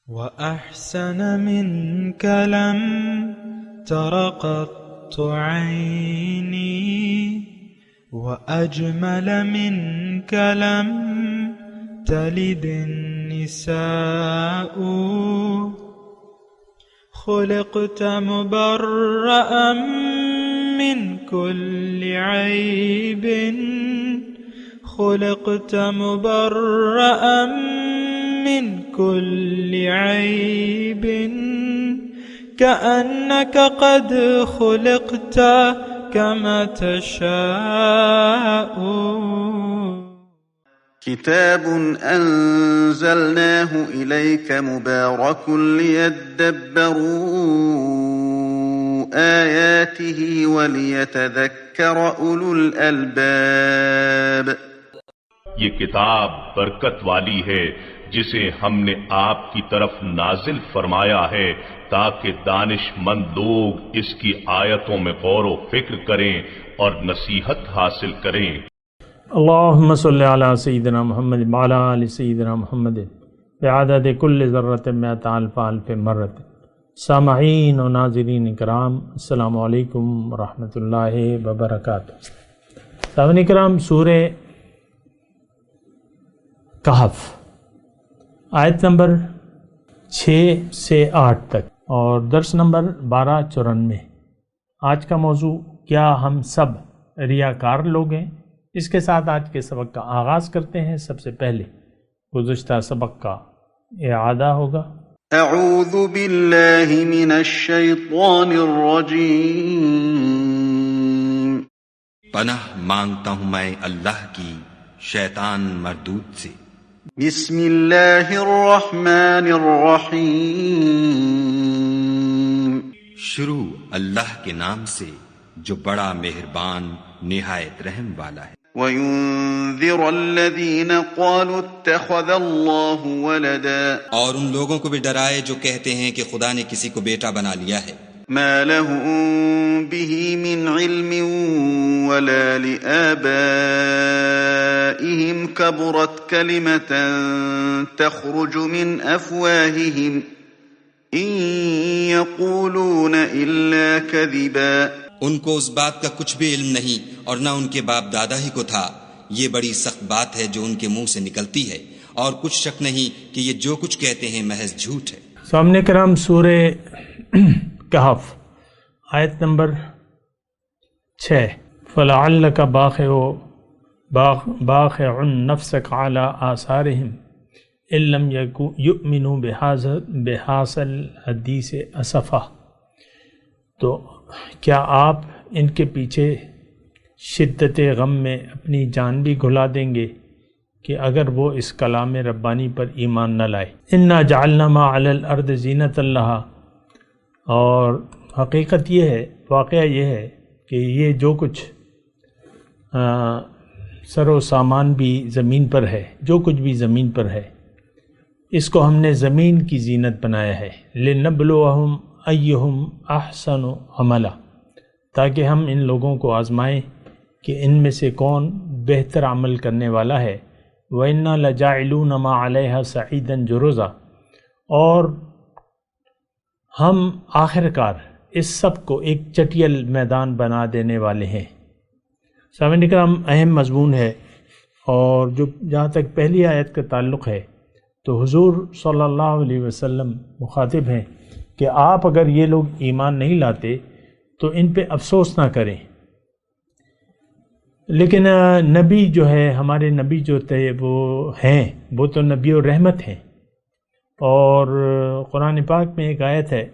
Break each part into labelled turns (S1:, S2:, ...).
S1: وأحسن منك لم تر قط عيني وأجمل منك لم تلد النساء خلقت مبرأ من كل عيب خلقت مبرأ من كل عيب كأنك قد خلقت كما تشاء.
S2: كتاب أنزلناه إليك مبارك ليدبروا آياته وليتذكر أولو الألباب.
S3: یہ کتاب برکت والی ہے جسے ہم نے آپ کی طرف نازل فرمایا ہے تاکہ دانش مند لوگ اس کی آیتوں میں غور و فکر کریں اور نصیحت حاصل کریں.
S4: اللہم صلی علی سیدنا محمد وعلی آل سیدنا محمد بعدد کل ذرۃ مئۃ الف الف مرۃ. سامعین و ناظرین کرام، السلام علیکم ورحمۃ اللہ وبرکاتہ. سامعین کرام، سورہ کہف آیت نمبر 6 سے 8 تک اور درس نمبر 1294. آج کا موضوع کیا ہم سب ریاکار لوگ ہیں؟ اس کے ساتھ آج کے سبق کا آغاز کرتے ہیں. سب سے پہلے گزشتہ سبق کا اعادہ ہوگا.
S2: اعوذ باللہ من الشیطان الرجیم.
S5: پناہ مانگتا ہوں میں اللہ کی شیطان مردود سے.
S2: بسم اللہ الرحمن الرحیم.
S5: شروع اللہ کے نام سے جو بڑا مہربان نہایت رحم والا ہے.
S2: وَيُنذِرَ الَّذِينَ قَالُوا اتَّخَذَ اللَّهُ وَلَدًا.
S5: اور ان لوگوں کو بھی ڈرائے جو کہتے ہیں کہ خدا نے کسی کو بیٹا بنا لیا ہے.
S2: مَا لَهُم بِهِ مِنْ عِلْمٍ وَلَا لِآبَائِهِمْ كَبُرَتْ كَلِمَةً تَخْرُجُ مِنْ أَفْوَاهِهِمْ إِنْ يَقُولُونَ إِلَّا كَذِبًا.
S5: ان کو اس بات کا کچھ بھی علم نہیں اور نہ ان کے باپ دادا ہی کو تھا. یہ بڑی سخت بات ہے جو ان کے منہ سے نکلتی ہے، اور کچھ شک نہیں کہ یہ جو کچھ کہتے ہیں محض جھوٹ ہے.
S4: سامنے کرام، سورہ کہف آیت نمبر 6. فَلَعَلَّكَ بَاخِعٌ نَفْسَكَ عَلَىٰ آثَارِهِمْ إِن لَّمْ يُؤْمِنُوا بِهَٰذَا الْحَدِيثِ أَسَفًا. تو کیا آپ ان کے پیچھے شدت غم میں اپنی جان بھی گھلا دیں گے کہ اگر وہ اس کلام ربانی پر ایمان نہ لائے. اِنَّا جَعَلْنَا مَا عَلَى الْأَرْضِ زِينَةً لَهَا. اور حقیقت یہ ہے، واقعہ یہ ہے کہ یہ جو کچھ سر و سامان بھی زمین پر ہے، جو کچھ بھی زمین پر ہے، اس کو ہم نے زمین کی زینت بنایا ہے. لِنَبْلُوَهُمْ ایہم احسن عملا، تاکہ ہم ان لوگوں کو آزمائیں کہ ان میں سے کون بہتر عمل کرنے والا ہے. وَإِنَّا لَجَاعِلُونَ مَا عَلَيْهَا صَعِيدًا جُرُزًا. اور ہم آخر کار اس سب کو ایک چٹیل میدان بنا دینے والے ہیں. سامعین کرام، اہم مضمون ہے، اور جو جہاں تک پہلی آیت کا تعلق ہے تو حضور صلی اللہ علیہ وسلم مخاطب ہیں کہ آپ اگر یہ لوگ ایمان نہیں لاتے تو ان پہ افسوس نہ کریں. لیکن نبی جو ہے، ہمارے نبی جو تھے وہ تو نبی و رحمت ہیں. اور قرآن پاک میں ایک آیت ہے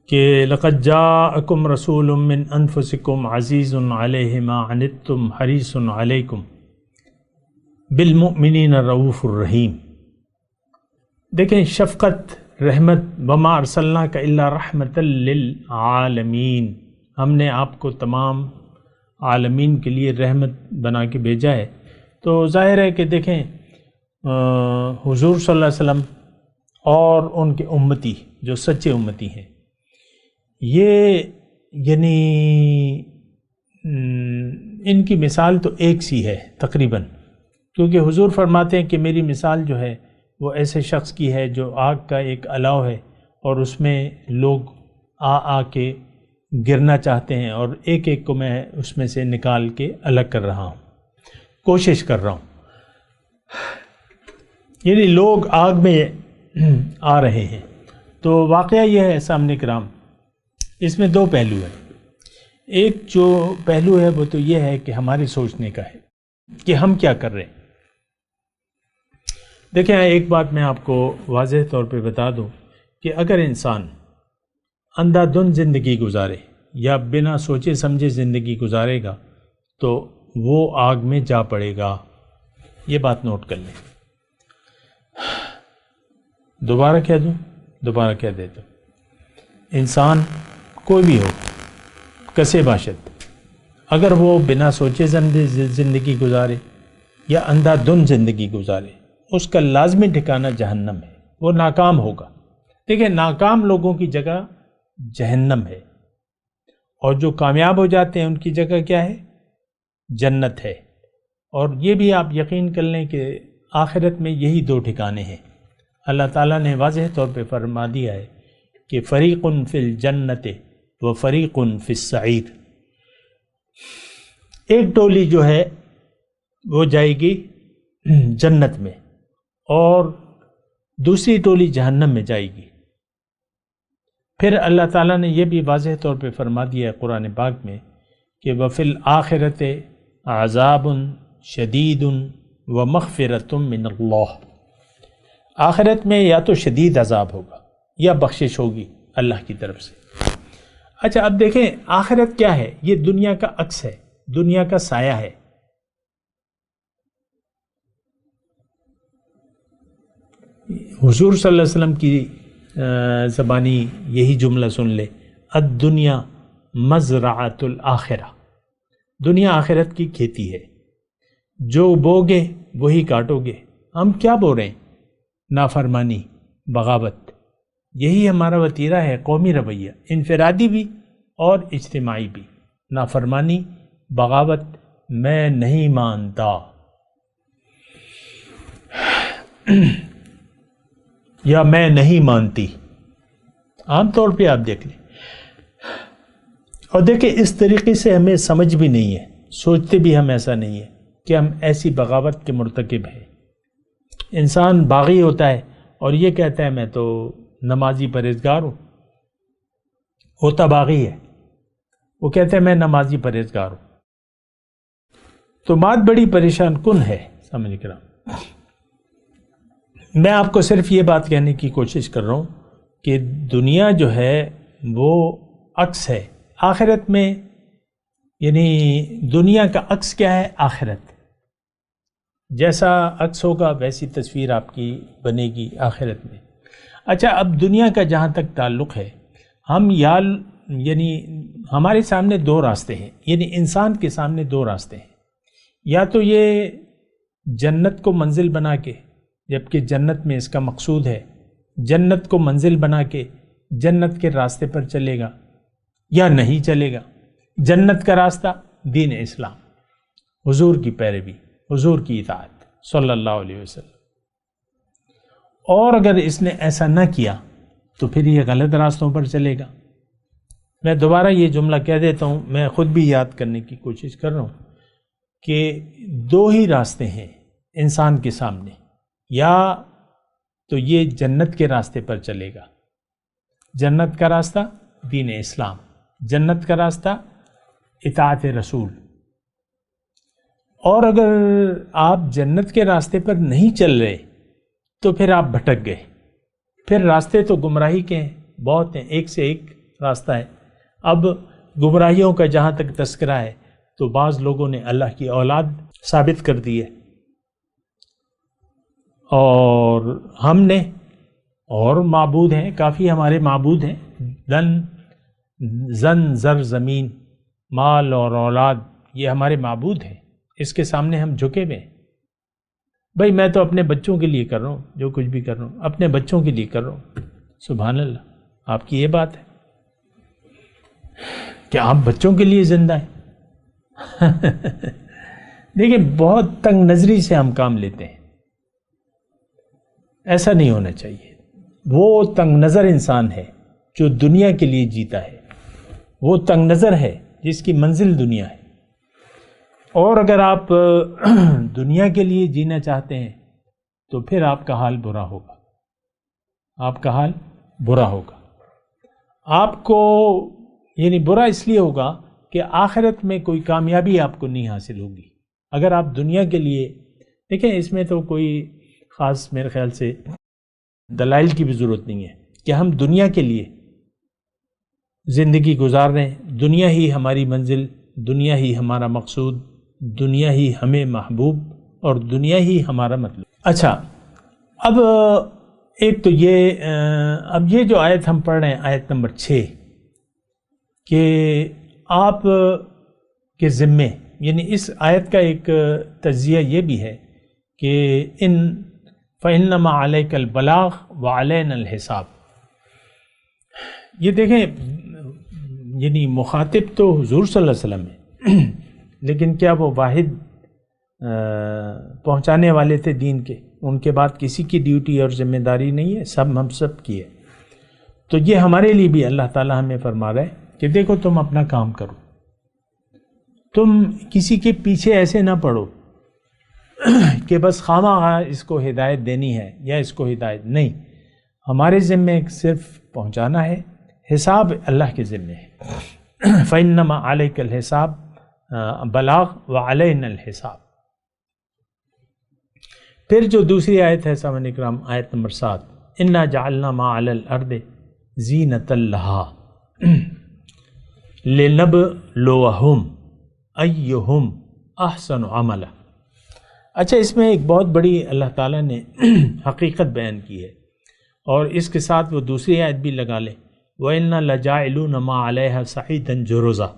S4: کہ لَقَدْ جَاءَكُمْ رَسُولٌ مِّنْ أَنفُسِكُمْ عَزِيزٌ عَلَيْهِ مَا عَنِتُّمْ حَرِيصٌ عَلَيْكُمْ بِالْمُؤْمِنِينَ رَءُوفٌ رَحِيمٌ. دیکھیں، شفقت، رحمت، وَمَا أَرْسَلْنَاكَ إِلَّا رَحْمَةً لِّلْعَالَمِينَ. ہم نے آپ کو تمام عالمین کے لیے رحمت بنا کے بھیجا ہے. تو ظاہر ہے کہ دیکھیں، حضور صلی اللہ علیہ وسلم اور ان کے امتی جو سچے امتی ہیں، یہ یعنی ان کی مثال تو ایک سی ہے تقریباً، کیونکہ حضور فرماتے ہیں کہ میری مثال جو ہے وہ ایسے شخص کی ہے جو آگ کا ایک الاؤ ہے اور اس میں لوگ آ کے گرنا چاہتے ہیں، اور ایک ایک کو میں اس میں سے نکال کے الگ کر رہا ہوں، کوشش کر رہا ہوں۔ یعنی لوگ آگ میں آ رہے ہیں۔ تو واقعہ یہ ہے سامنے کرام، اس میں دو پہلو ہیں۔ ایک جو پہلو ہے وہ تو یہ ہے کہ ہمارے سوچنے کا ہے کہ ہم کیا کر رہے ہیں۔ دیکھیں، ایک بات میں آپ کو واضح طور پہ بتا دوں کہ اگر انسان اندھا دھند زندگی گزارے یا بنا سوچے سمجھے زندگی گزارے گا تو وہ آگ میں جا پڑے گا۔ یہ بات نوٹ کر لیں۔ دوبارہ کہہ دوں، دوبارہ کہہ دیتا ہوں، انسان کوئی بھی ہو، کسے باشد، اگر وہ بنا سوچے سمجھے زندگی گزارے یا اندھا دھند زندگی گزارے، اس کا لازمی ٹھکانہ جہنم ہے، وہ ناکام ہوگا۔ دیکھیں، ناکام لوگوں کی جگہ جہنم ہے، اور جو کامیاب ہو جاتے ہیں ان کی جگہ کیا ہے؟ جنت ہے۔ اور یہ بھی آپ یقین کر لیں کہ آخرت میں یہی دو ٹھکانے ہیں۔ اللہ تعالیٰ نے واضح طور پہ فرما دیا ہے کہ فریق فی الجنت و فریق فی السعیر۔ ایک ٹولی جو ہے وہ جائے گی جنت میں اور دوسری ٹولی جہنم میں جائے گی۔ پھر اللہ تعالیٰ نے یہ بھی واضح طور پہ فرما دیا ہے قرآن پاک میں کہ وَفِي الْآخِرَةِ عَذَابٌ شَدِيدٌ وَمَغْفِرَةٌ مِّنَ اللَّهِ۔ آخرت میں یا تو شدید عذاب ہوگا یا بخشش ہوگی اللہ کی طرف سے۔ اچھا، اب دیکھیں آخرت کیا ہے؟ یہ دنیا کا عکس ہے، دنیا کا سایہ ہے۔ حضور صلی اللہ علیہ وسلم کی زبانی یہی جملہ سن لے، الدنیا مزرعۃ الآخرہ۔ دنیا آخرت کی کھیتی ہے، جو بوگے وہی کاٹو گے۔ ہم کیا بو رہے ہیں؟ نافرمانی، بغاوت۔ یہی ہمارا وتیرہ ہے، قومی رویہ، انفرادی بھی اور اجتماعی بھی۔ نافرمانی، بغاوت، میں نہیں مانتا، یا میں نہیں مانتی۔ عام طور پہ آپ دیکھ لیں، اور دیکھیں اس طریقے سے ہمیں سمجھ بھی نہیں ہے، سوچتے بھی ہم ایسا نہیں ہے کہ ہم ایسی بغاوت کے مرتکب ہیں۔ انسان باغی ہوتا ہے اور یہ کہتا ہے میں تو نمازی پرہیزگار ہوں، ہوتا باغی ہے، وہ کہتا ہے میں نمازی پرہیزگار ہوں۔ تو بات بڑی پریشان کن ہے سمجھ کر۔ میں آپ کو صرف یہ بات کہنے کی کوشش کر رہا ہوں کہ دنیا جو ہے وہ عکس ہے آخرت میں، یعنی دنیا کا عکس کیا ہے؟ آخرت۔ جیسا عکس ہوگا ویسی تصویر آپ کی بنے گی آخرت میں۔ اچھا، اب دنیا کا جہاں تک تعلق ہے، ہم یعنی ہمارے سامنے دو راستے ہیں، یعنی انسان کے سامنے دو راستے ہیں۔ یا تو یہ جنت کو منزل بنا کے، جبکہ جنت میں اس کا مقصود ہے، جنت کو منزل بنا کے جنت کے راستے پر چلے گا، یا نہیں چلے گا۔ جنت کا راستہ دین اسلام، حضور کی پیروی، حضور کی اطاعت صلی اللہ علیہ وسلم۔ اور اگر اس نے ایسا نہ کیا تو پھر یہ غلط راستوں پر چلے گا۔ میں دوبارہ یہ جملہ کہہ دیتا ہوں، میں خود بھی یاد کرنے کی کوشش کر رہا ہوں کہ دو ہی راستے ہیں انسان کے سامنے، یا تو یہ جنت کے راستے پر چلے گا، جنت کا راستہ دین اسلام، جنت کا راستہ اطاعت رسول۔ اور اگر آپ جنت کے راستے پر نہیں چل رہے تو پھر آپ بھٹک گئے۔ پھر راستے تو گمراہی کے ہیں، بہت ہیں، ایک سے ایک راستہ ہے۔ اب گمراہیوں کا جہاں تک تذکرہ ہے تو بعض لوگوں نے اللہ کی اولاد ثابت کر دی ہے، اور ہم نے، اور معبود ہیں، کافی ہمارے معبود ہیں، زن، زر، زمین، مال اور اولاد، یہ ہمارے معبود ہیں۔ اس کے سامنے ہم جھکے ہوئے ہیں۔ بھائی میں تو اپنے بچوں کے لیے کر رہا ہوں، جو کچھ بھی کر رہا ہوں اپنے بچوں کے لیے کر رہا ہوں۔ سبحان اللہ، آپ کی یہ بات ہے کہ آپ بچوں کے لیے زندہ ہیں۔ دیکھیں بہت تنگ نظری سے ہم کام لیتے ہیں۔ ایسا نہیں ہونا چاہیے. وہ تنگ نظر انسان ہے جو دنیا کے لیے جیتا ہے، وہ تنگ نظر ہے جس کی منزل دنیا ہے. اور اگر آپ دنیا کے لیے جینا چاہتے ہیں تو پھر آپ کا حال برا ہوگا، آپ کا حال برا ہوگا. آپ کو یعنی برا اس لیے ہوگا کہ آخرت میں کوئی کامیابی آپ کو نہیں حاصل ہوگی. اگر آپ دنیا کے لیے دیکھیں، اس میں تو کوئی خاص میرے خیال سے دلائل کی بھی ضرورت نہیں ہے کہ ہم دنیا کے لیے زندگی گزار رہے ہیں، دنیا ہی ہماری منزل، دنیا ہی ہمارا مقصود، دنیا ہی ہمیں محبوب اور دنیا ہی ہمارا مطلوب. اچھا، اب ایک تو یہ اب یہ جو آیت ہم پڑھ رہے ہیں، آیت نمبر 6، کہ آپ کے ذمے، یعنی اس آیت کا ایک تجزیہ یہ بھی ہے کہ فَإِنَّمَا عَلَيْكَ الْبَلَاغُ وَعَلَيْنَا الْحِسَابُ. یہ دیکھیں، یعنی مخاطب تو حضور صلی اللہ علیہ وسلم ہے، لیکن کیا وہ واحد پہنچانے والے تھے دین کے؟ ان کے بعد کسی کی ڈیوٹی اور ذمہ داری نہیں ہے، سب ہم سب کی ہے. تو یہ ہمارے لیے بھی اللہ تعالیٰ ہمیں فرما رہا ہے کہ دیکھو تم اپنا کام کرو، تم کسی کے پیچھے ایسے نہ پڑو کہ بس خواہ اس کو ہدایت دینی ہے یا اس کو ہدایت نہیں. ہمارے ذمے صرف پہنچانا ہے، حساب اللہ کے ذمے ہے. فَإِنَّمَا عَلَيْكَ الْحِسَابُ بلاغ وَعَلَيْنَا الْحِسَابُ. پھر جو دوسری آیت ہے سامعین اکرام، آیت نمبر 7، إِنَّا جَعَلْنَا مَا عَلَى الْأَرْضِ زِينَةً لَهَا لِنَبْلُوَهُمْ أَيُّهُمْ أَحْسَنُ عَمَلًا. اچھا، اس میں ایک بہت بڑی اللہ تعالیٰ نے حقیقت بیان کی ہے، اور اس کے ساتھ وہ دوسری آیت بھی لگا لیں، وَإِنَّا لَجَاعِلُونَ مَا عَلَيْهَا صَعِيدًا جُرُزًا.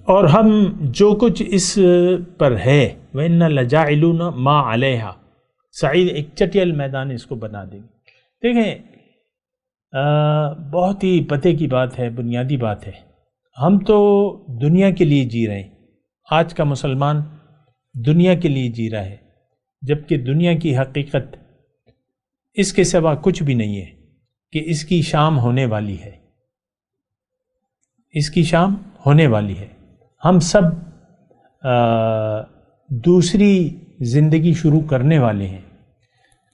S4: اور ہم جو کچھ اس پر ہے، وَإِنَّا لَجَاعِلُونَ مَا عَلَيْهَا صعید، ایک چٹیل میدان اس کو بنا دیں گے. دیکھیں، بہت ہی پتے کی بات ہے، بنیادی بات ہے. ہم تو دنیا کے لیے جی رہے ہیں. آج کا مسلمان دنیا کے لیے جی رہا ہے، جبکہ دنیا کی حقیقت اس کے سوا کچھ بھی نہیں ہے کہ اس کی شام ہونے والی ہے، اس کی شام ہونے والی ہے. ہم سب دوسری زندگی شروع کرنے والے ہیں.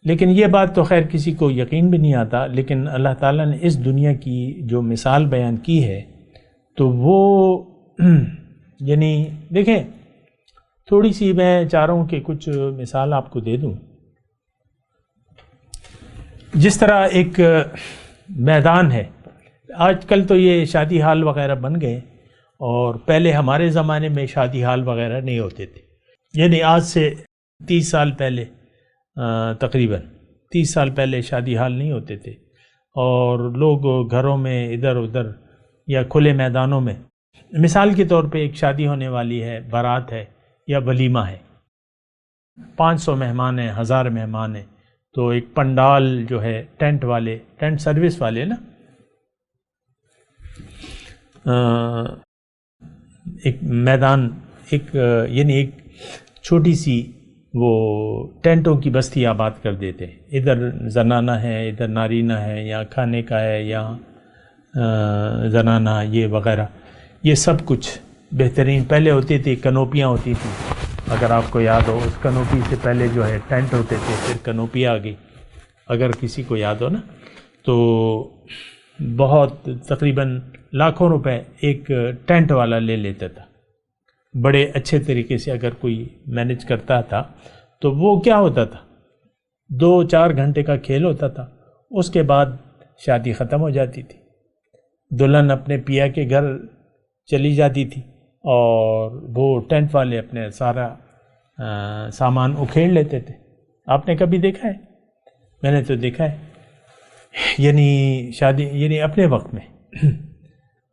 S4: لیکن یہ بات تو خیر کسی کو یقین بھی نہیں آتا، لیکن اللہ تعالیٰ نے اس دنیا کی جو مثال بیان کی ہے تو وہ یعنی دیکھیں، تھوڑی سی میں چاہ رہا ہوں کہ کچھ مثال آپ کو دے دوں. جس طرح ایک میدان ہے، آج کل تو یہ شادی ہال وغیرہ بن گئے، اور پہلے ہمارے زمانے میں شادی ہال وغیرہ نہیں ہوتے تھے. یعنی آج سے 30 سال پہلے، تقریباً 30 سال پہلے شادی ہال نہیں ہوتے تھے، اور لوگ گھروں میں ادھر ادھر یا کھلے میدانوں میں، مثال کے طور پہ ایک شادی ہونے والی ہے، بارات ہے یا ولیمہ ہے، 500 مہمان ہیں، 1000 مہمان ہیں، تو ایک پنڈال جو ہے ٹینٹ والے، ٹینٹ سروس والے نا، ایک میدان، ایک یعنی ایک چھوٹی سی وہ ٹینٹوں کی بستی آباد کر دیتے. ادھر زنانہ ہے، ادھر نارینہ ہے، یا کھانے کا ہے، یا زنانہ یہ وغیرہ، یہ سب کچھ بہترین. پہلے ہوتی تھی کنوپیاں ہوتی تھیں، اگر آپ کو یاد ہو. اس کنوپی سے پہلے جو ہے ٹینٹ ہوتے تھے، پھر کنوپی آ گئی، اگر کسی کو یاد ہو نا. تو بہت تقریباً لاکھوں روپے ایک ٹینٹ والا لے لیتا تھا. بڑے اچھے طریقے سے اگر کوئی مینج کرتا تھا تو وہ کیا ہوتا تھا، 2-4 گھنٹے کا کھیل ہوتا تھا. اس کے بعد شادی ختم ہو جاتی تھی، دلہن اپنے پیا کے گھر چلی جاتی تھی، اور وہ ٹینٹ والے اپنے سارا سامان اکھیڑ لیتے تھے. آپ نے کبھی دیکھا ہے؟ میں نے تو دیکھا ہے. یعنی شادی، یعنی اپنے وقت میں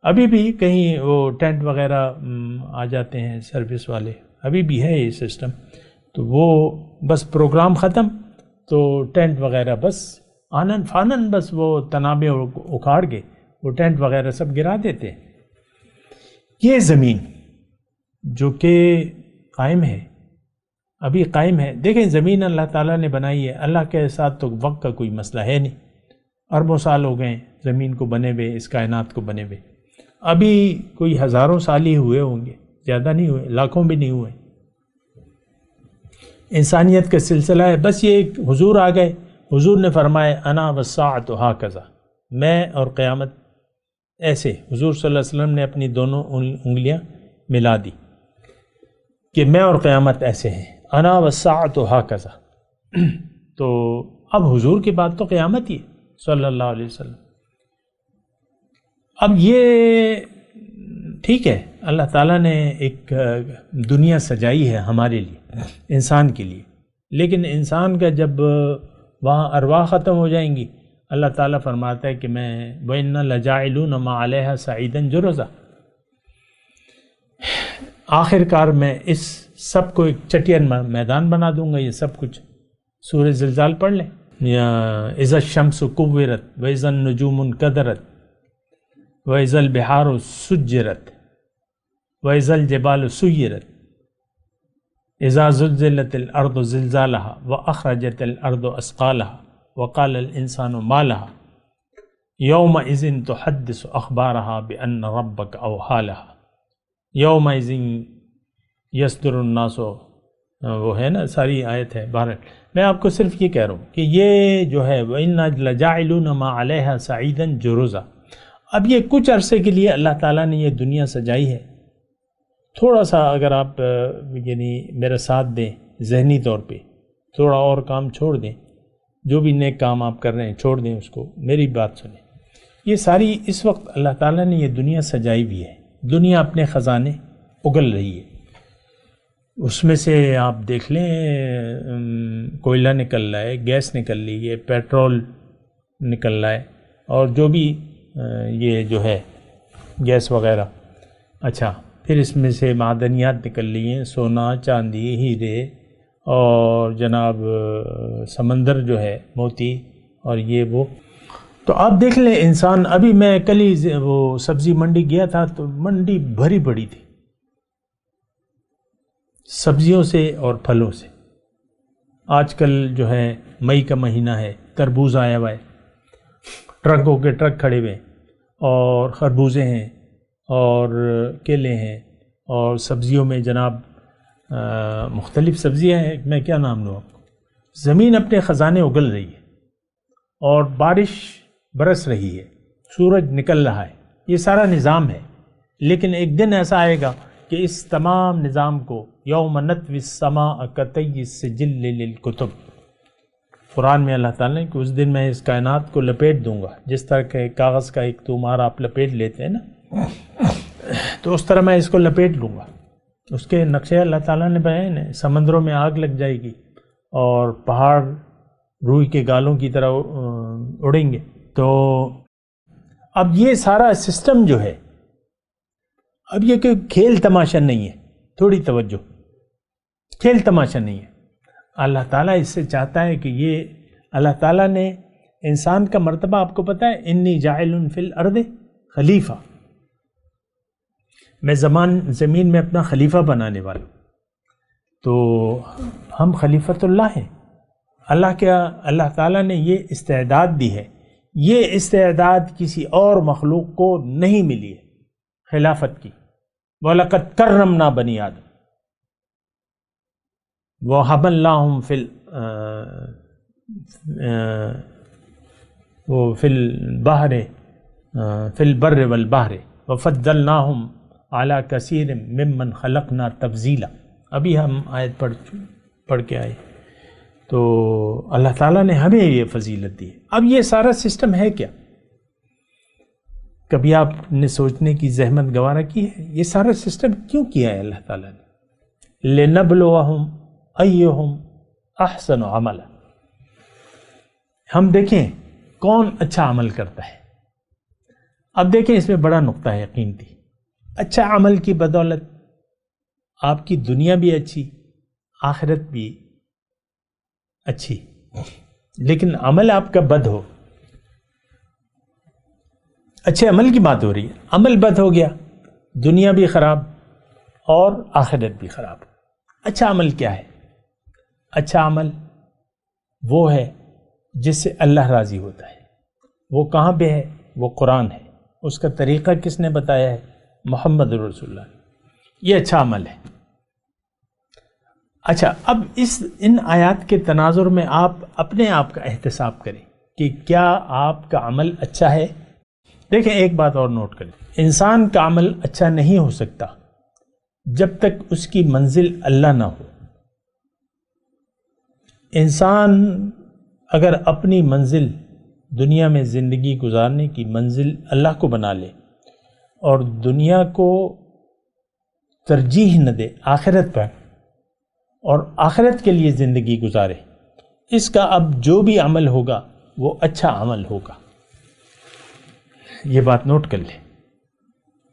S4: ابھی بھی کہیں وہ ٹینٹ وغیرہ آ جاتے ہیں سروس والے، ابھی بھی ہے یہ سسٹم. تو وہ بس پروگرام ختم تو ٹینٹ وغیرہ بس آنن فانن، بس وہ تنابیں اکھاڑ کے وہ ٹینٹ وغیرہ سب گرا دیتے. یہ زمین جو کہ قائم ہے ابھی قائم ہے. دیکھیں زمین اللہ تعالیٰ نے بنائی ہے, اللہ کے ساتھ تو وقت کا کوئی مسئلہ ہے نہیں. اربوں سال ہو گئے زمین کو بنے ہوئے, اس کائنات کو بنے ہوئے. ابھی کوئی ہزاروں سال ہی ہوئے ہوں گے, زیادہ نہیں ہوئے, لاکھوں بھی نہیں ہوئے. انسانیت کا سلسلہ ہے. بس یہ ایک حضور آ گئے, حضور نے فرمایا انا والساعۃ ہاکذا, میں اور قیامت ایسے. حضور صلی اللہ علیہ وسلم نے اپنی دونوں انگلیاں ملا دی کہ میں اور قیامت ایسے ہیں, انا والساعۃ ہاکذا. تو اب حضور کے بعد تو قیامت ہی ہے صلی اللہ علیہ وسلم. اب یہ ٹھیک ہے, اللہ تعالیٰ نے ایک دنیا سجائی ہے ہمارے لیے, انسان کے لیے, لیکن انسان کا جب وہاں ارواح ختم ہو جائیں گی, اللہ تعالیٰ فرماتا ہے کہ میں وَإِنَّا لَجَاعِلُونَ مَا عَلَيْهَا صَعِيدًا جُرُزًا, آخر کار میں اس سب کو ایک چٹین میدان بنا دوں گا. یہ سب کچھ سورہ زلزال پڑھ لیں, یا اذا الشمس کورت واذا النجوم انکدرت واذا البحار سجرت واذا الجبال سیرت اذا زلزلت الارض زلزالها واخرجت الارض اثقالها وقال الانسان ما لها يومئذ تحدث اخبارها بان ربك اوحى لها يومئذ يصدر الناس, وہ ہے نا ساری آیت ہے. بہرحال میں آپ کو صرف یہ کہہ رہا ہوں کہ یہ جو ہے وَإِنَّا لَجَاعِلُونَ مَا عَلَيْهَا صَعِيدًا جُرُزًا, اب یہ کچھ عرصے کے لیے اللہ تعالیٰ نے یہ دنیا سجائی ہے. تھوڑا سا اگر آپ یعنی میرا ساتھ دیں ذہنی طور پہ, تھوڑا اور کام چھوڑ دیں, جو بھی نیک کام آپ کر رہے ہیں چھوڑ دیں اس کو, میری بات سنیں. یہ ساری اس وقت اللہ تعالیٰ نے یہ دنیا سجائی بھی ہے. دنیا اپنے خزانے اگل رہی ہے. اس میں سے آپ دیکھ لیں کوئلہ نکل رہا ہے, گیس نکل رہی ہے, پیٹرول نکل رہا ہے, اور جو بھی یہ جو ہے گیس وغیرہ. اچھا, پھر اس میں سے معدنیات نکل رہی ہیں, سونا, چاندی, ہیرے, اور جناب سمندر جو ہے موتی, اور یہ وہ. تو آپ دیکھ لیں انسان, ابھی میں کل ہی وہ سبزی منڈی گیا تھا تو منڈی بھری پڑی تھی سبزیوں سے اور پھلوں سے. آج کل جو ہے مئی کا مہینہ ہے, تربوز آیا ہوا ہے, ٹرکوں کے ٹرک کھڑے ہوئے, اور خربوزے ہیں, اور کیلے ہیں, اور سبزیوں میں جناب مختلف سبزیاں ہیں. میں کیا نام لوں آپ کو. زمین اپنے خزانے اگل رہی ہے, اور بارش برس رہی ہے, سورج نکل رہا ہے. یہ سارا نظام ہے. لیکن ایک دن ایسا آئے گا کہ اس تمام نظام کو یوم نطوی السماء کطی السجل للکتب, قرآن میں اللہ تعالیٰ نے کہ اس دن میں اس کائنات کو لپیٹ دوں گا, جس طرح کہ کاغذ کا ایک تمہار آپ لپیٹ لیتے ہیں نا, تو اس طرح میں اس کو لپیٹ لوں گا. اس کے نقشے اللہ تعالیٰ نے بیان ہیں. سمندروں میں آگ لگ جائے گی, اور پہاڑ روئی کے گالوں کی طرح اڑیں گے. تو اب یہ سارا سسٹم جو ہے, اب یہ کہ کھیل تماشا نہیں ہے, تھوڑی توجہ, کھیل تماشا نہیں ہے. اللہ تعالیٰ اس سے چاہتا ہے کہ یہ اللہ تعالیٰ نے انسان کا مرتبہ آپ کو پتہ ہے, انی جاعل فی الارض خلیفہ, میں زمین میں اپنا خلیفہ بنانے والا ہوں. تو ہم خلیفۃ اللہ ہیں. اللہ تعالیٰ نے یہ استعداد دی ہے. یہ استعداد کسی اور مخلوق کو نہیں ملی ہے خلافت کی. وَلَقَدْ كَرَّمْنَا بَنِي آدم وَحَمَلْنَاهُمْ فِي الْبَحْرِ فِي الْبَرِّ وَالْبَحْرِ وَفَضَّلْنَاهُمْ عَلَى كَثِيرٍ مِّمَّنْ خَلَقْنَا تَفْضِيلًا. ابھی ہم آیت پڑھ کے آئے. تو اللہ تعالیٰ نے ہمیں یہ فضیلت دی ہے. اب یہ سارا سسٹم ہے کیا؟ کبھی آپ نے سوچنے کی زحمت گوارا کی ہے یہ سارا سسٹم کیوں کیا ہے اللہ تعالیٰ نے؟ لِنَبْلُوَهُمْ أَيُّهُمْ أَحْسَنُ عَمَلًا, ہم دیکھیں کون اچھا عمل کرتا ہے. اب دیکھیں اس میں بڑا نقطہ ہے قیمتی. اچھا عمل کی بدولت آپ کی دنیا بھی اچھی, آخرت بھی اچھی. لیکن عمل آپ کا بد ہو, اچھے عمل کی بات ہو رہی ہے, عمل بد ہو گیا, دنیا بھی خراب اور آخرت بھی خراب. اچھا عمل کیا ہے؟ اچھا عمل وہ ہے جس سے اللہ راضی ہوتا ہے. وہ کہاں پہ ہے؟ وہ قرآن ہے. اس کا طریقہ کس نے بتایا ہے؟ محمد رسول اللہ. یہ اچھا عمل ہے. اچھا، اب ان آیات کے تناظر میں آپ اپنے آپ کا احتساب کریں کہ کیا آپ کا عمل اچھا ہے. دیکھیں، ایک بات اور نوٹ کریں، انسان کا عمل اچھا نہیں ہو سکتا جب تک اس کی منزل اللہ نہ ہو. انسان اگر اپنی منزل دنیا میں زندگی گزارنے کی منزل اللہ کو بنا لے اور دنیا کو ترجیح نہ دے آخرت پر اور آخرت کے لیے زندگی گزارے، اس کا اب جو بھی عمل ہوگا وہ اچھا عمل ہوگا. یہ بات نوٹ کر لیں.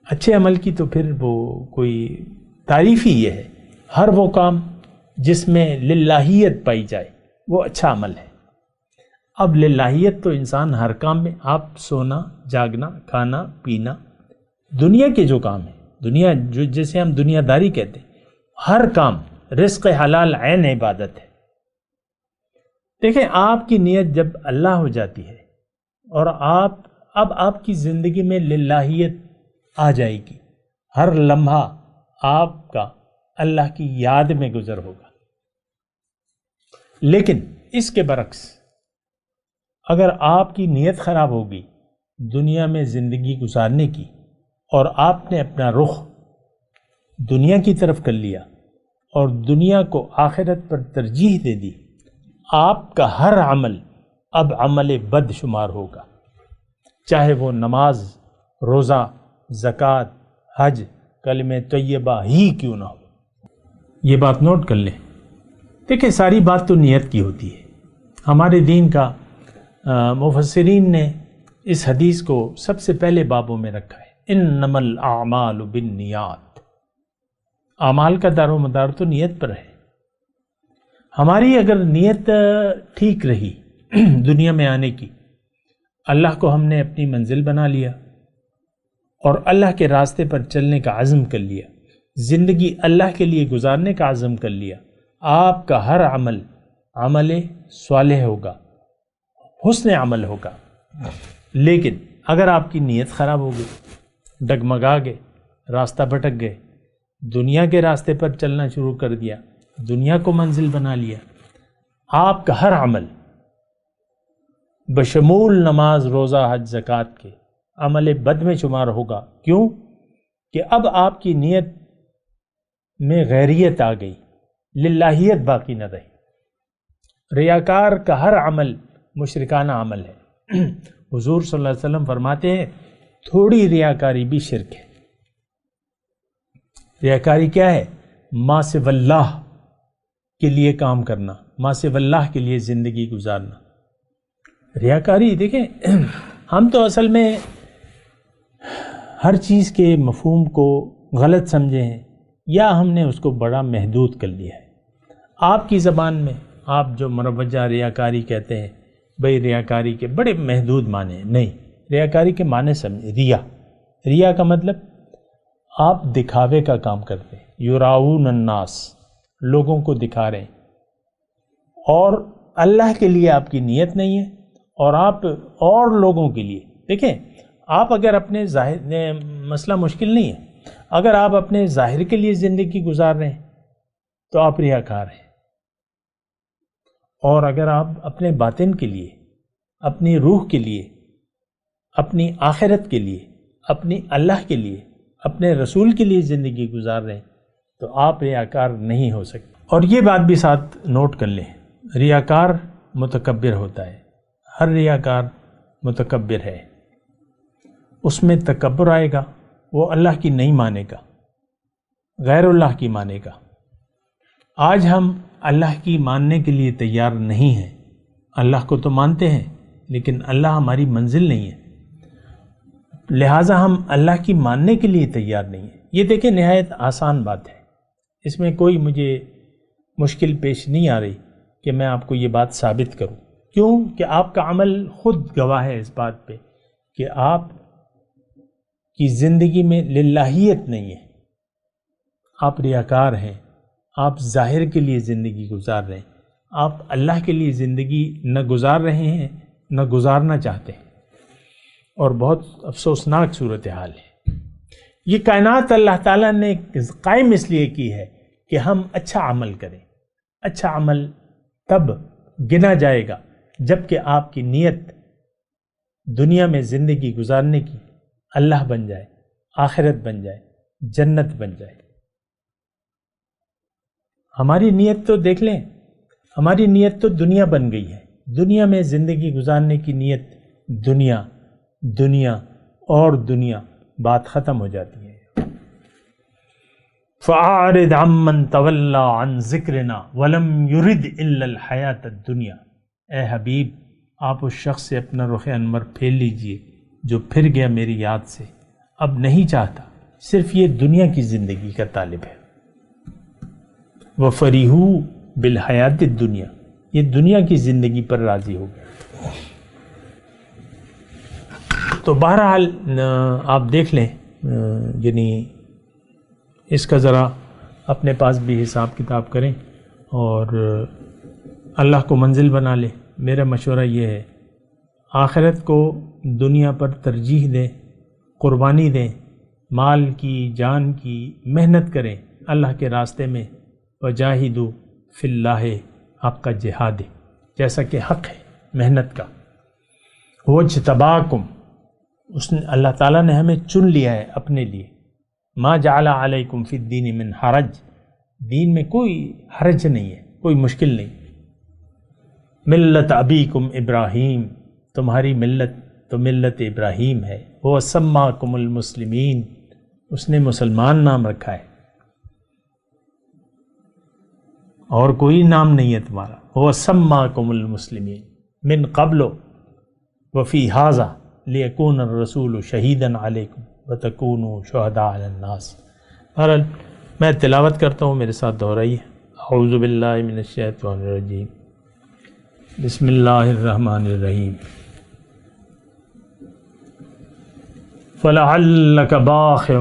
S4: اچھے عمل کی تو پھر وہ کوئی تعریف ہی یہ ہے، ہر وہ کام جس میں للہیت پائی جائے وہ اچھا عمل ہے. اب للہیت تو انسان ہر کام میں، آپ سونا، جاگنا، کھانا، پینا، دنیا کے جو کام ہیں، دنیا جو جسے ہم دنیا داری کہتے ہیں، ہر کام رزق حلال عین عبادت ہے. دیکھیں، آپ کی نیت جب اللہ ہو جاتی ہے اور اب آپ کی زندگی میں للہیت آ جائے گی، ہر لمحہ آپ کا اللہ کی یاد میں گزر ہوگا. لیکن اس کے برعکس اگر آپ کی نیت خراب ہوگی دنیا میں زندگی گزارنے کی اور آپ نے اپنا رخ دنیا کی طرف کر لیا اور دنیا کو آخرت پر ترجیح دے دی، آپ کا ہر عمل اب عمل بد شمار ہوگا، چاہے وہ نماز، روزہ، زکوٰۃ، حج، کلمہ طیبہ ہی کیوں نہ ہو. یہ بات نوٹ کر لیں. دیکھیں، ساری بات تو نیت کی ہوتی ہے. ہمارے دین کا مفسرین نے اس حدیث کو سب سے پہلے بابوں میں رکھا ہے، انما الاعمال بالنیات. اعمال کا دار و مدار تو نیت پر ہے. ہماری اگر نیت ٹھیک رہی دنیا میں آنے کی، اللہ کو ہم نے اپنی منزل بنا لیا اور اللہ کے راستے پر چلنے کا عزم کر لیا، زندگی اللہ کے لیے گزارنے کا عزم کر لیا، آپ کا ہر عمل عمل صالح ہوگا، حسن عمل ہوگا. لیکن اگر آپ کی نیت خراب ہو گئی، ڈگمگا گئے، راستہ بھٹک گئے، دنیا کے راستے پر چلنا شروع کر دیا، دنیا کو منزل بنا لیا، آپ کا ہر عمل بشمول نماز، روزہ، حج، زکوٰۃ کے عمل بد میں شمار ہوگا. کیوں؟ کہ اب آپ کی نیت میں غیریت آ گئی، للہیت باقی نہ رہی. ریاکار کا ہر عمل مشرکانہ عمل ہے. حضور صلی اللہ علیہ وسلم فرماتے ہیں تھوڑی ریاکاری بھی شرک ہے. ریاکاری کیا ہے؟ ما سوی اللہ کے لیے کام کرنا، ما سوی اللہ کے لیے زندگی گزارنا. ریاکاری، دیکھیں، ہم تو اصل میں ہر چیز کے مفہوم کو غلط سمجھے ہیں یا ہم نے اس کو بڑا محدود کر لیا ہے. آپ کی زبان میں آپ جو مروجہ ریاکاری کہتے ہیں، بھئی ریاکاری کے بڑے محدود معنی ہیں. نہیں، ریاکاری کے معنی سمجھیں. ریا کا مطلب آپ دکھاوے کا کام کرتے ہیں، یراؤن الناس، لوگوں کو دکھا رہے ہیں، اور اللہ کے لیے آپ کی نیت نہیں ہے اور آپ اور لوگوں کے لیے. دیکھیں، آپ اگر اپنے ظاہر، مسئلہ مشکل نہیں ہے، اگر آپ اپنے ظاہر کے لیے زندگی گزار رہے ہیں تو آپ ریاکار ہیں، اور اگر آپ اپنے باطن کے لیے، اپنی روح کے لیے، اپنی آخرت کے لیے، اپنی اللہ کے لیے، اپنے رسول کے لیے زندگی گزار رہے ہیں تو آپ ریاکار نہیں ہو سکتے. اور یہ بات بھی ساتھ نوٹ کر لیں، ریاکار متکبر ہوتا ہے. ہر ریاکار متکبر ہے، اس میں تکبر آئے گا، وہ اللہ کی نہیں مانے گا، غیر اللہ کی مانے گا. آج ہم اللہ کی ماننے کے لیے تیار نہیں ہیں. اللہ کو تو مانتے ہیں لیکن اللہ ہماری منزل نہیں ہے، لہٰذا ہم اللہ کی ماننے کے لیے تیار نہیں ہیں. یہ دیکھیں، نہایت آسان بات ہے، اس میں کوئی مجھے مشکل پیش نہیں آ رہی کہ میں آپ کو یہ بات ثابت کروں. کیوں کہ آپ کا عمل خود گواہ ہے اس بات پہ کہ آپ کی زندگی میں للہیت نہیں ہے، آپ ریاکار ہیں، آپ ظاہر کے لیے زندگی گزار رہے ہیں. آپ اللہ کے لیے زندگی نہ گزار رہے ہیں نہ گزارنا چاہتے ہیں، اور بہت افسوسناک صورتحال ہے۔ یہ کائنات اللہ تعالیٰ نے قائم اس لیے کی ہے کہ ہم اچھا عمل کریں۔ اچھا عمل تب گنا جائے گا جب کہ آپ کی نیت دنیا میں زندگی گزارنے کی اللہ بن جائے، آخرت بن جائے، جنت بن جائے۔ ہماری نیت تو دیکھ لیں، ہماری نیت تو دنیا بن گئی ہے۔ دنیا میں زندگی گزارنے کی نیت دنیا دنیا اور دنیا، بات ختم ہو جاتی ہے۔ فَأَعْرِضْ عَمَّنْ تَوَلَّى عَنْ ذِكْرِنَا وَلَمْ يُرِدْ إِلَّا الْحَيَاةَ الدُّنْيَا۔ اے حبیب، آپ اس شخص سے اپنا رخ انور پھیر لیجئے جو پھر گیا میری یاد سے، اب نہیں چاہتا، صرف یہ دنیا کی زندگی کا طالب ہے۔ وَفَرِحُوا بِالْحَيَاةِ الدُّنْيَا، یہ دنیا کی زندگی پر راضی ہو گیا۔ تو بہرحال آپ دیکھ لیں، یعنی اس کا ذرا اپنے پاس بھی حساب کتاب کریں اور اللہ کو منزل بنا لیں۔ میرا مشورہ یہ ہے، آخرت کو دنیا پر ترجیح دیں، قربانی دیں، مال کی، جان کی محنت کریں اللہ کے راستے میں۔ وجاہدوا فی اللہ حق کا جہاد، جیسا کہ حق ہے محنت کا۔ وجتباکم، اس نے اللہ تعالیٰ نے ہمیں چن لیا ہے اپنے لیے۔ ما جعل علیکم فی الدین من حرج، دین میں کوئی حرج نہیں ہے، کوئی مشکل نہیں۔ ملت ابیکم ابراہیم، تمہاری ملت تو ملت ابراہیم ہے۔ وہ سماکم المسلمین، اس نے مسلمان نام رکھا ہے، اور کوئی نام نہیں ہے تمہارا۔ وہ سماکم المسلمین من قبل وفی ھذا لیکون الرسول شہیدا علیکم وتکونوا شہداء علی الناس۔ بہرحال میں تلاوت کرتا ہوں، میرے ساتھ دہرائیے۔ اعوذ باللہ من الشیطان الرجیم، بسم اللہ الرحمن الرحیم۔ فلعلک باخع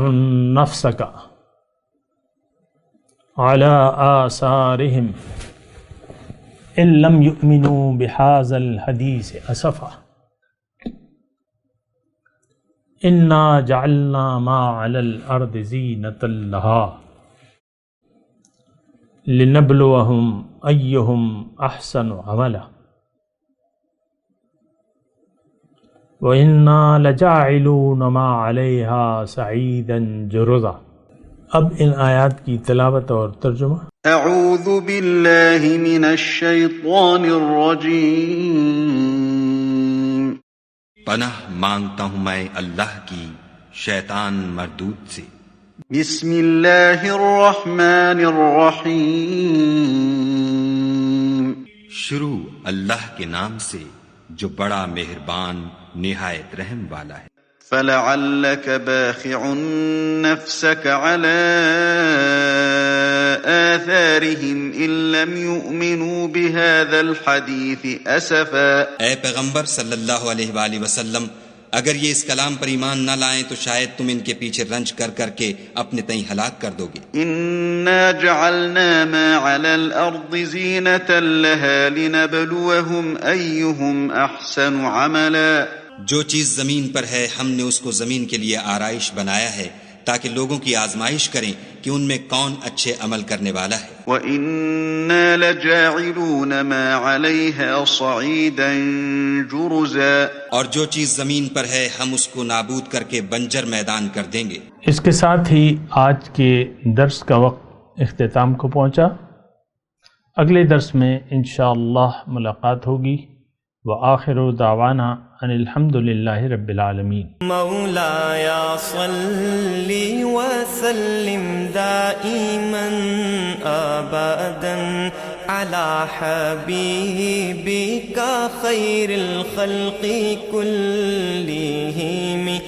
S4: نفسک علی آثارہم ان لم یؤمنوا بہذا الحدیث اسفا انا جعلنا ما علی الارض زینۃ لها لنبلوہم ایہم احسن عملا وَإِنَّا لَجَاعِلُونَ مَا عَلَيْهَا سَعِيدًا جُرُزًا۔ اب ان آیات کی تلاوت اور ترجمہ۔
S2: اعوذ باللہ من الشیطان الرجیم،
S5: پناہ مانگتا ہوں میں اللہ کی شیطان مردود سے۔
S2: بسم اللہ الرحمن الرحیم،
S5: شروع اللہ کے نام سے جو بڑا مہربان نہایت رحم والا ہے۔
S2: فلعلک باخع نفسک علی آثارہم ان لم یؤمنوا بہذا الحدیث اسفا۔
S5: اے پیغمبر صلی اللہ علیہ وآلہ وسلم، اگر یہ اس کلام پر ایمان نہ لائیں تو شاید تم ان کے پیچھے رنج کر کر کے اپنے تئیں ہلاک کر دو گے۔
S2: انا جعلنا ما علی الارض زینة لها لنبلوہم ایہم احسن عملا۔
S5: جو چیز زمین پر ہے ہم نے اس کو زمین کے لیے آرائش بنایا ہے تاکہ لوگوں کی آزمائش کریں کہ ان میں کون اچھے عمل کرنے والا ہے۔
S2: وَإِنَّا لَجَاعِلُونَ مَا عَلَيْهَا صَعِيدًا جُرُزًا،
S5: اور جو چیز زمین پر ہے ہم اس کو نابود کر کے بنجر میدان کر دیں گے۔
S4: اس کے ساتھ ہی آج کے درس کا وقت اختتام کو پہنچا۔ اگلے درس میں انشاءاللہ ملاقات ہوگی۔ وآخر دعوانا ان الحمد للہ رب العالمین۔
S1: مولاي صل وسلم دائما ابدا على حبيبك خير الخلق كلهم